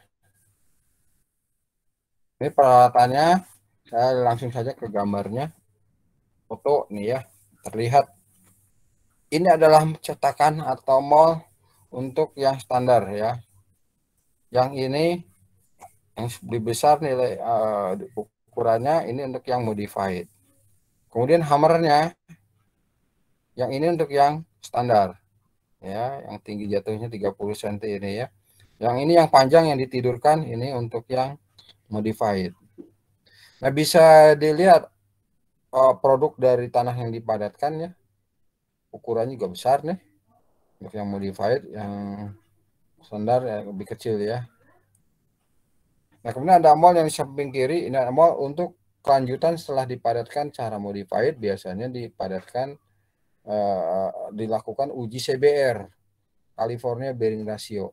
Ini peralatannya, saya langsung saja ke gambarnya. Foto nih ya, terlihat. Ini adalah cetakan atau mold untuk yang standar ya. Yang ini yang lebih besar nilai ukurannya, ini untuk yang modified. Kemudian hammernya, yang ini untuk yang standar ya, yang tinggi jatuhnya 30 cm ini ya. Yang ini yang panjang yang ditidurkan, ini untuk yang modified. Nah, bisa dilihat produk dari tanah yang dipadatkan ya, ukurannya juga besar nih. Untuk yang modified, yang standar ya lebih kecil ya. Nah, kemudian ada mold yang di samping kiri, ini ada mold untuk kelanjutan setelah dipadatkan cara modified, biasanya dipadatkan dilakukan uji CBR, California Bearing Ratio.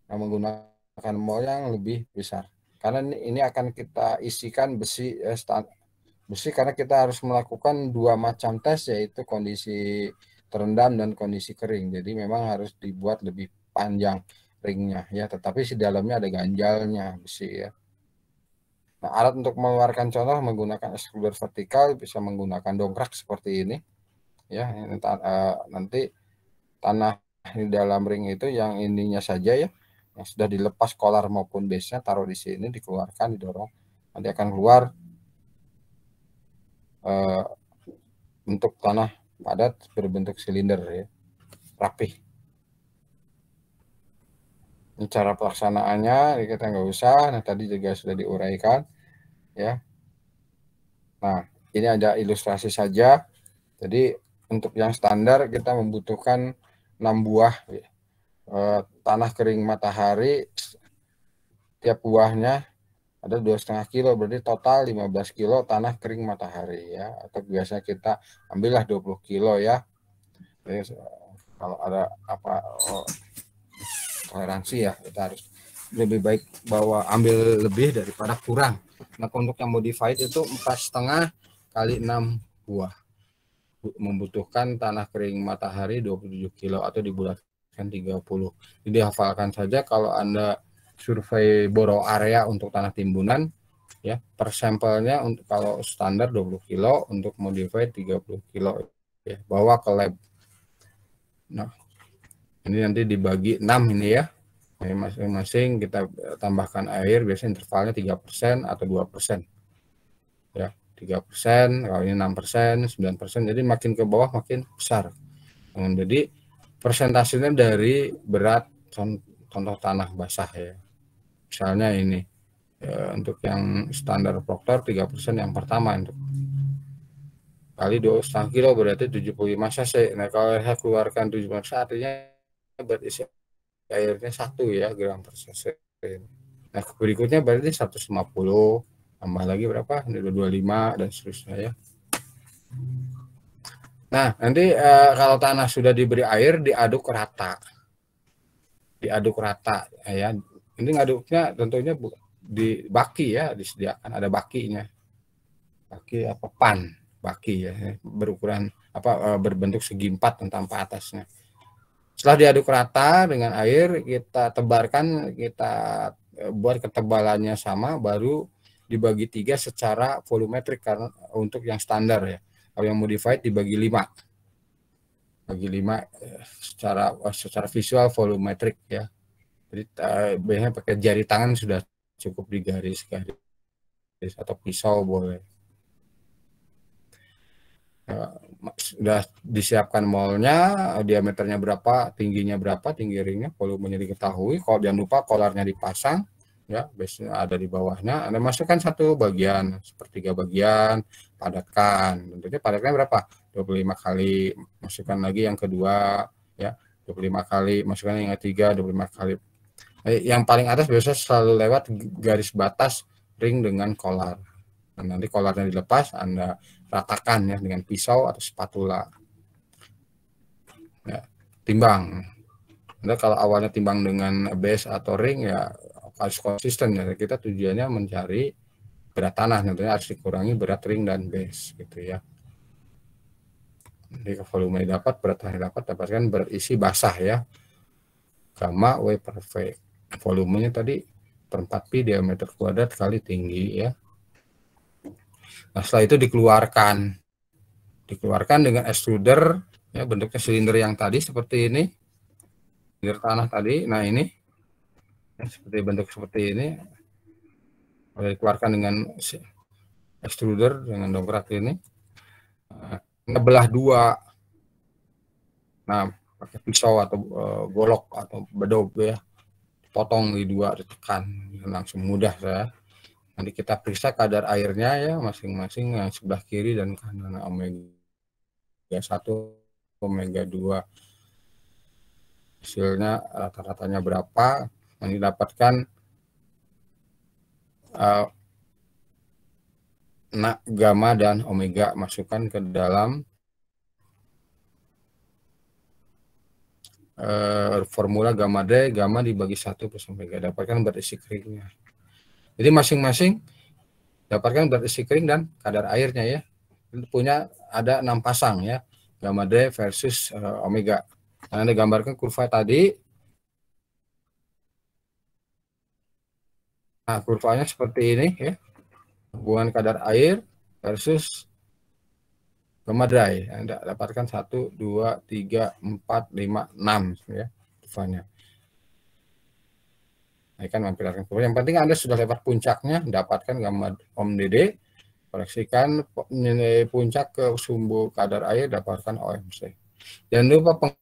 Nah, menggunakan mold yang lebih besar. Karena ini akan kita isikan besi besi karena kita harus melakukan dua macam tes, yaitu kondisi terendam dan kondisi kering. Jadi memang harus dibuat lebih panjang ringnya ya, tetapi di dalamnya ada ganjalnya besi ya. Nah, alat untuk mengeluarkan contoh menggunakan extruder vertikal, bisa menggunakan dongkrak seperti ini ya. Nanti tanah di dalam ring itu yang ininya saja ya, yang sudah dilepas kolar maupun base-nya, taruh di sini, dikeluarkan, didorong, nanti akan keluar bentuk tanah padat berbentuk silinder ya, rapih. Ini cara pelaksanaannya kita nggak usah, nah tadi juga sudah diuraikan ya. Nah, ini ada ilustrasi saja. Jadi untuk yang standar kita membutuhkan 6 buah ya. Tanah kering matahari, tiap buahnya ada 2,5 kilo, berarti total 15 kilo tanah kering matahari ya. Atau biasa kita ambillah 20 kilo ya. Jadi, kalau ada apa toleransi ya, kita harus lebih baik ambil lebih daripada kurang. Nah, untuk yang modified itu 4,5 kali 6 buah, membutuhkan tanah kering matahari 27 kilo atau dibulatkan 30. Jadi hafalkan saja, kalau Anda survei boro area untuk tanah timbunan ya, per sampelnya untuk kalau standar 20 kilo, untuk modified 30 kilo ya, bawa ke lab. Nah, ini nanti dibagi 6 ini ya. Masing-masing kita tambahkan air, biasanya intervalnya 3% atau 2%. Ya, 3%, kalau ini 6%, 9%, jadi makin ke bawah makin besar. Jadi persentasenya dari berat contoh tanah basah ya. Misalnya ini untuk yang standar Proctor 3% yang pertama, untuk kali 2,5 kilo berarti 75 cc. Nah, kalau saya keluarkan 75 cc, artinya berisi airnya 1 ya gram per cc. Nah, berikutnya berarti 150, tambah lagi berapa? 25 dan seterusnya ya. Nah, nanti kalau tanah sudah diberi air, diaduk rata. Diaduk rata ya. Ini ngaduknya tentunya di baki ya, disediakan ada bakinya. Baki apa pan, baki ya, berukuran berbentuk segi 4 tanpa atasnya. Setelah diaduk rata dengan air, kita tebarkan, kita buat ketebalannya sama, baru dibagi 3 secara volumetrik karena untuk yang standar ya. Kalau yang modified dibagi 5. Bagi 5 secara visual volumetrik ya. Jadi biasanya pakai jari tangan sudah cukup digaris atau pisau boleh. Sudah disiapkan moldnya, diameternya berapa, tingginya berapa, tinggi ringnya, volumenya diketahui. Kalau jangan lupa kolarnya dipasang ya, base-nya ada di bawahnya. Anda masukkan 1 bagian, sepertiga bagian, padatkan. Tentunya padatkan berapa? 25 kali. Masukkan lagi yang kedua ya, 25 kali. Masukkan yang ketiga, 25 kali. Yang paling atas biasanya selalu lewat garis batas ring dengan kolar. Dan nanti kolarnya dilepas, Anda ratakan ya dengan pisau atau spatula. Ya, timbang. Anda kalau awalnya timbang dengan base atau ring ya harus konsisten ya. Kita tujuannya mencari berat tanah, tentunya harus dikurangi berat ring dan base gitu ya. Jadi volume dapat, berat tanah dapat, dapatkan berat isi basah ya. Gamma W per V. Volumenya tadi per 4 pi diameter kuadrat kali tinggi ya. Nah, setelah itu dikeluarkan dengan extruder ya, bentuknya silinder yang tadi seperti ini, silinder tanah tadi. Nah ini ya, seperti bentuk seperti ini, dikeluarkan dengan extruder dengan dongkrak ini, ngebelah dua. Nah pakai pisau atau golok atau bedog ya, potong di dua, ditekan, langsung mudah ya. Nanti kita periksa kadar airnya ya masing-masing, yang sebelah kiri dan kanan, omega 1, omega 2. Hasilnya rata-ratanya berapa, yang didapatkan gamma dan omega, masukkan ke dalam formula gamma D, gamma dibagi 1 plus omega, dapatkan berat isi keringnya. Jadi masing-masing dapatkan berat isi kering dan kadar airnya ya. Punya ada 6 pasang ya, gamma D versus omega. Nah, Anda gambarkan kurva tadi. Nah, kurvanya seperti ini ya. Hubungan kadar air versus gamma dry. Anda dapatkan 1, 2, 3, 4, 5, 6 ya kurvanya. Nah, kan memperlihatkan kurva. Yang penting Anda sudah lewat puncaknya, dapatkan gamma OMDD, koreksikan nilai puncak ke sumbu kadar air, dapatkan OMC. Jangan lupa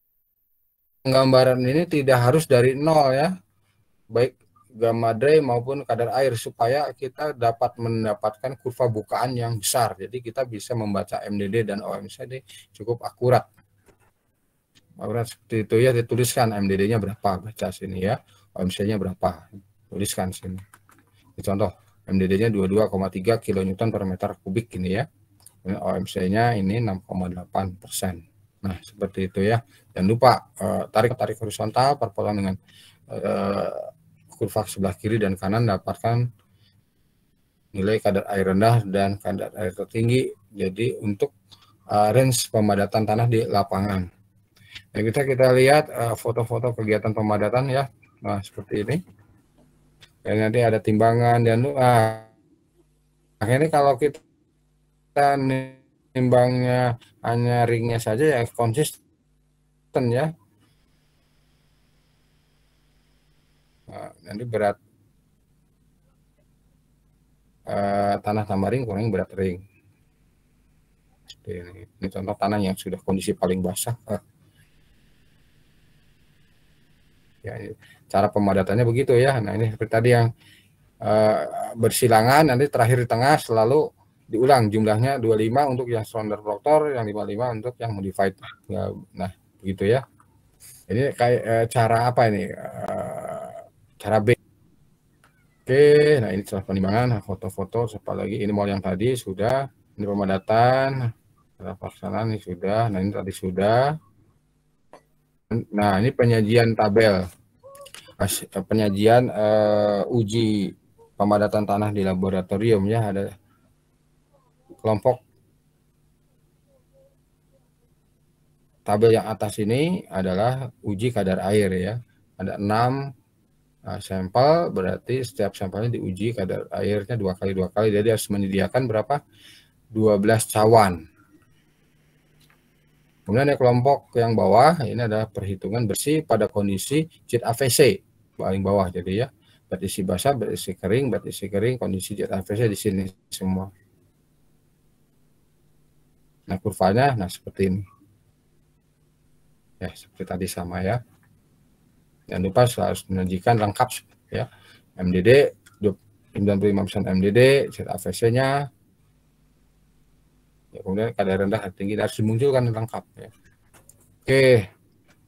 penggambaran ini tidak harus dari nol ya, baik gamma dry maupun kadar air, supaya kita dapat mendapatkan kurva bukaan yang besar. Jadi kita bisa membaca MDD dan OMC ini cukup akurat. Akurat seperti itu ya, dituliskan MDD-nya berapa, baca sini ya, OMC-nya berapa, tuliskan sini. Ini contoh, MDD-nya 22,3 kN per meter kubik ini ya. OMC-nya ini 6,8%. Nah, seperti itu ya. Jangan lupa tarik horizontal perpotong dengan kurva sebelah kiri dan kanan, dapatkan nilai kadar air rendah dan kadar air tertinggi. Jadi untuk range pemadatan tanah di lapangan. Nah, kita lihat foto-foto kegiatan pemadatan ya. Nah, seperti ini. Dan nanti ada timbangan dan akhirnya kalau kita timbangnya hanya ringnya saja ya konsisten ya. Nah, nanti berat tanah tambah ring kurangi berat ring. Ini contoh tanah yang sudah kondisi paling basah. Ya, cara pemadatannya begitu ya. Nah ini seperti tadi yang bersilangan, nanti terakhir di tengah selalu diulang jumlahnya 25 untuk yang standar proctor, yang 55 untuk yang modified. Nah begitu ya. Ini kayak cara apa ini? Cara B. Oke, nah ini setelah penimbangan, foto-foto, apalagi ini mau yang tadi sudah, ini pemadatan, pelaksanaan ini sudah, nah ini tadi sudah. Nah ini penyajian tabel, penyajian uji pemadatan tanah di laboratorium ya. Ada kelompok tabel yang atas ini adalah uji kadar air ya. Ada 6 sampel, berarti setiap sampelnya diuji kadar airnya 2 kali. Jadi harus menyediakan berapa? 12 cawan. Kemudian ada kelompok yang bawah, ini ada perhitungan bersih pada kondisi jet AVC paling bawah. Jadi ya, berat isi basah, berat isi kering, kondisi jet AVC di sini semua. Nah kurvanya, nah seperti ini. Ya seperti tadi sama ya. Jangan lupa harus menyajikan lengkap ya. MDD 95% MDD, jet AVC-nya. Ya, kemudian kadar rendah tinggi harus dimunculkan lengkap ya. Oke.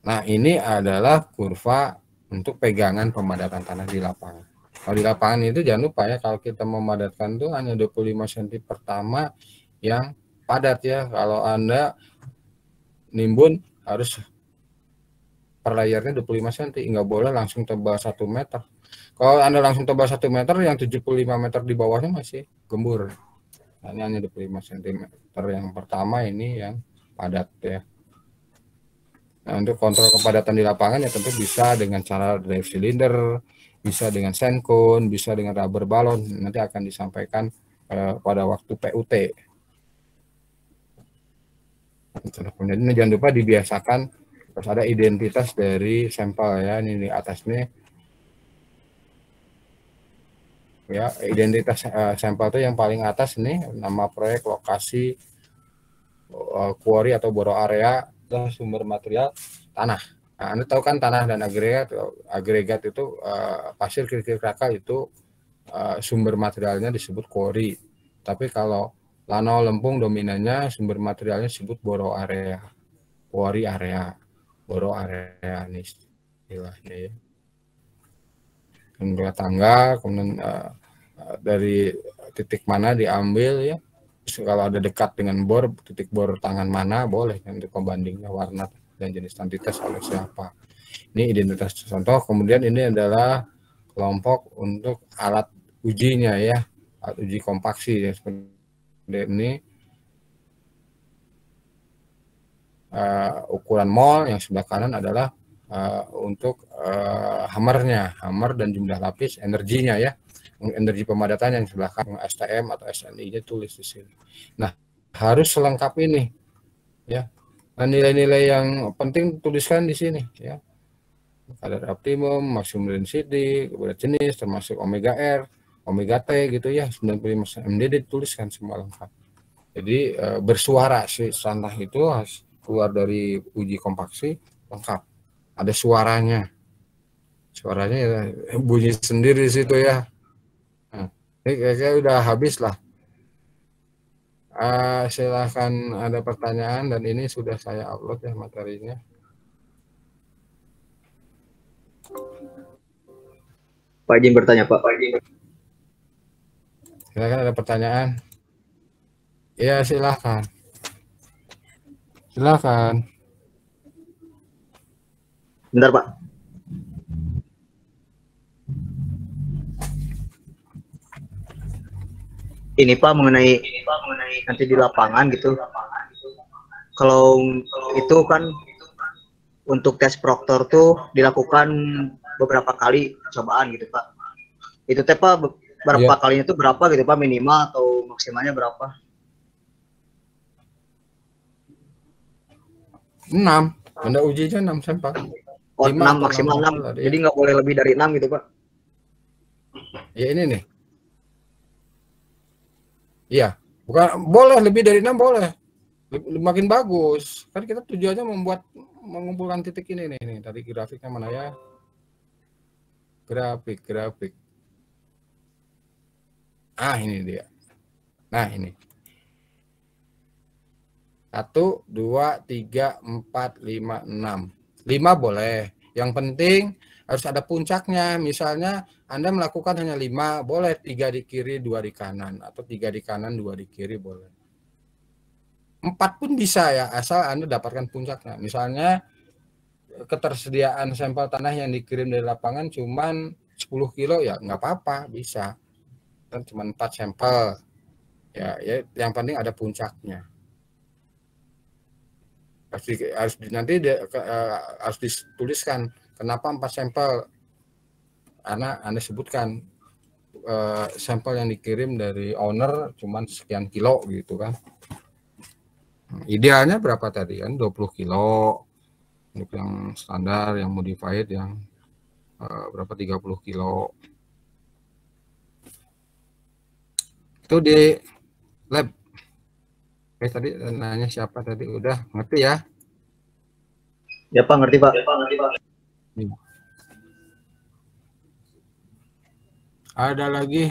Nah, ini adalah kurva untuk pegangan pemadatan tanah di lapangan. Kalau di lapangan itu jangan lupa ya, kalau kita memadatkan itu hanya 25 cm pertama yang padat ya. Kalau Anda nimbun harus per layarnya 25 cm, nggak boleh langsung tebal 1 meter. Kalau Anda langsung tebal 1 meter, yang 75 meter di bawahnya masih gembur. Nah, ini hanya 25 cm yang pertama ini yang padat ya. Nah, untuk kontrol kepadatan di lapangan ya tentu bisa dengan cara drive cylinder, bisa dengan sand cone, bisa dengan rubber balon. Nanti akan disampaikan pada waktu PUT. Kemudian jangan lupa dibiasakan terus ada identitas dari sampel ya, ini di atas nih ya, identitas sampel itu yang paling atas nih, nama proyek, lokasi, quarry atau boro area, dan sumber material tanah. Nah, Anda tahu kan tanah dan agregat itu pasir, kerikil, krakal itu sumber materialnya disebut quarry. Tapi kalau lanau, lempung dominannya sumber materialnya disebut boro area, quarry area, boro area nih istilahnya ya. Kemudian tangga, kemudian dari titik mana diambil ya. Terus kalau ada dekat dengan bor, titik bor tangan mana boleh untuk pembandingnya warna dan jenis kuantitas oleh siapa. Ini identitas contoh. Kemudian ini adalah kelompok untuk alat ujinya ya, alat uji kompaksi ya, seperti ini. Ukuran mol yang sebelah kanan adalah untuk hammernya, hammer dan jumlah lapis, energinya ya, energi pemadatan yang sebelah kanan, STM atau SNI-nya tulis di sini. Nah, harus selengkap ini ya. Dan nilai-nilai yang penting tuliskan di sini ya. Kadar optimum, maksimum density, berat jenis termasuk omega R, omega T gitu ya, 95 mdD dituliskan semua lengkap. Jadi bersuara si tanah itu harus keluar dari uji kompaksi lengkap. Ada suaranya. Suaranya ya, bunyi sendiri di situ ya. Nah, ini kayaknya udah habis lah. Silahkan ada pertanyaan, dan ini sudah saya upload ya materinya. Pak izin bertanya, Pak. Silakan ada pertanyaan. Ya, silakan. Silakan. Bentar, Pak. Ini Pak mengenai nanti di lapangan gitu. Kalau itu kan untuk tes proktor tuh dilakukan beberapa kali cobaan gitu Pak. Itu teh Pak berapa kalinya itu berapa gitu Pak, minimal atau maksimalnya berapa? 6. Benda ujinya 6 sampel. Oh, 6 maksimal 6. Jadi nggak boleh lebih dari 6 gitu Pak. Ya ini nih. Iya, bukan boleh lebih dari 6 boleh. Makin bagus. Kan kita tujuannya mengumpulkan titik ini nih. Tadi grafiknya mana ya? Grafik. Ini dia. Nah, ini. 1, 2, 3, 4, 5, 6. 5 boleh. Yang penting harus ada puncaknya. Misalnya Anda melakukan hanya 5, boleh 3 di kiri, 2 di kanan. Atau 3 di kanan, 2 di kiri, boleh. 4 pun bisa ya, asal Anda dapatkan puncaknya. Misalnya ketersediaan sampel tanah yang dikirim dari lapangan cuman 10 kilo ya nggak apa-apa, bisa. Kan cuma 4 sampel. Ya, yang penting ada puncaknya. Harus dituliskan kenapa 4 sampel, karena Anda sebutkan sampel yang dikirim dari owner cuman sekian kilo gitu kan. Idealnya berapa tadi kan, 20 kilo untuk yang standar, yang modified yang berapa, 30 kilo itu di lab. Oke, tadi nanya siapa tadi, udah ngerti ya? Ya Pak, ngerti Pak. Ada lagi?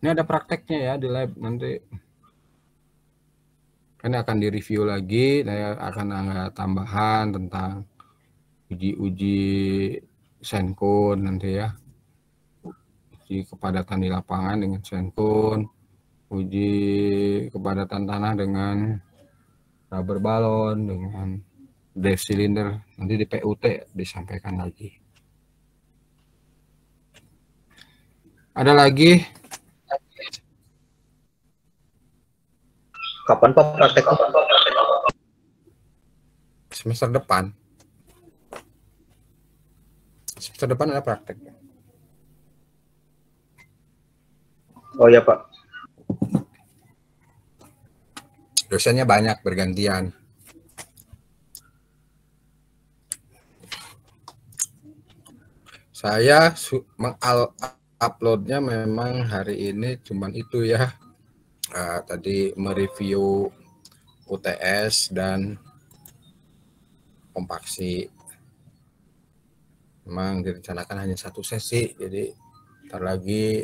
Ini ada prakteknya ya di lab, nanti kan akan direview lagi. Saya akan ada tambahan tentang uji sand cone nanti ya, uji kepadatan di lapangan dengan sand cone, uji kepadatan tanah dengan rubber balon, dengan desilinder, nanti di PUT disampaikan lagi. Ada lagi? Kapan Pak praktek? Semester depan. Semester depan ada praktek. Oh ya Pak. Dosennya banyak bergantian. Saya uploadnya memang hari ini cuman itu ya. Tadi mereview UTS dan kompaksi. Memang direncanakan hanya satu sesi, jadi ntar lagi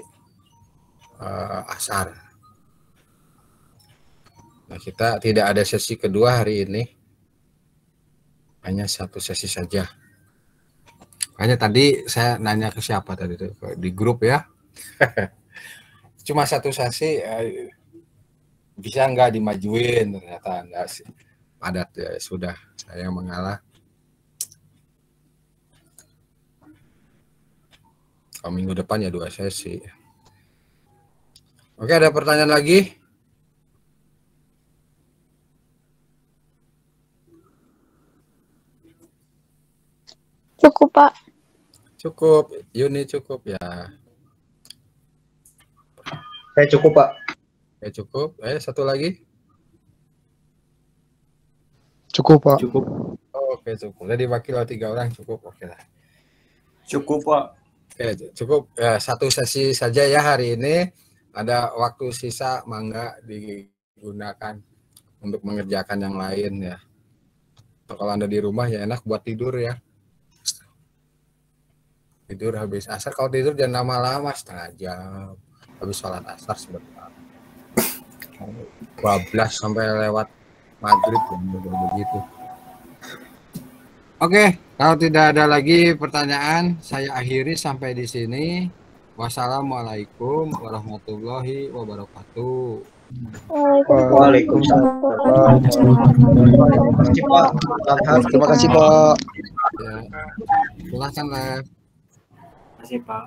asar. Nah, kita tidak ada sesi kedua hari ini, hanya satu sesi saja. Hanya tadi saya nanya ke siapa tadi tuh di grup ya. Cuma satu sesi bisa nggak dimajuin, ternyata nggak sih, padat ya, sudah saya mengalah. Kalau minggu depan ya 2 sesi. Oke, ada pertanyaan lagi? Cukup, Pak. Cukup, Yuni cukup ya. Saya cukup Pak. Ya cukup. Satu lagi? Cukup, Pak. Cukup. Oke, cukup. Jadi wakil 3 orang cukup. Oke lah. Cukup, Pak. Oke, cukup. Ya, satu sesi saja ya hari ini. Ada waktu sisa, mangga digunakan untuk mengerjakan yang lain ya. Kalau Anda di rumah ya enak buat tidur ya. Tidur habis asar. Kalau tidur jangan lama-lama, setengah jam. Habis sholat asar sebentar. 12 sampai lewat maghrib begitu. Oke, kalau tidak ada lagi pertanyaan, saya akhiri sampai di sini. Wassalamualaikum warahmatullahi wabarakatuh. Waalaikumsalam. Terima kasih, Pak. Ya, silahkan Lev. Terima kasih, Pak.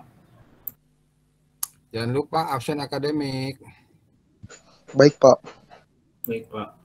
Jangan lupa absen akademik. Baik, Pak. Baik, Pak.